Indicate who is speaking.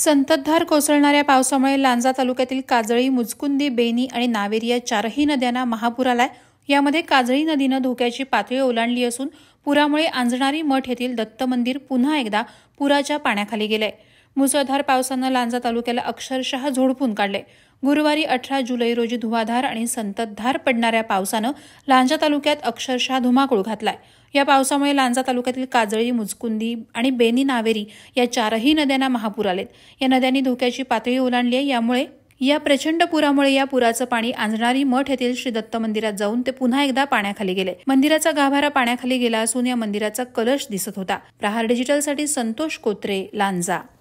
Speaker 1: संततधार कोसळणाऱ्या पावसामुळे लांजा तालुक्यातील काजळी, मुचकुंदी, बेनी आणि नावेरी या चारही नद्यांना महापूर आलाय। यामध्ये काजळी नदीनं धोक्याची पातळी ओलांडली असून पुरामुळे आंजणारी मठ येथील दत्त मंदिर पुन्हा एकदा पुराच्या पाण्याखाली गेलंय। मुसळधार पावसानं लांजा तालुक्याला अक्षरशः झोडपून काढले। गुरुवारी 18 जुलै रोजी धुवाधार आणि संततधार पडणाऱ्या पावसानं लांजा तालुक्यात अक्षरशः धुमाकूळ घातलाय। या पावसामुळे लांजा तालुक्यातील काजळी, मुचकुंदी आणि बेनी, नावेरी या चारही नद्यांना महापूर आलेत। या नद्यांनी धोक्याची पातळी ओलांडली आहे। यामुळे या प्रचंड पुरामुळे या पुराचं पाणी आंजणारी मठ येथील श्री दत्त मंदिरात जाऊन ते पुन्हा एकदा पाण्याखाली गेले। मंदिराचा गाभारा पाण्याखाली गेला असून या मंदिराचा कलश दिसत होता। प्रहार डिजिटलसाठी संतोष कोत्रे, लांजा।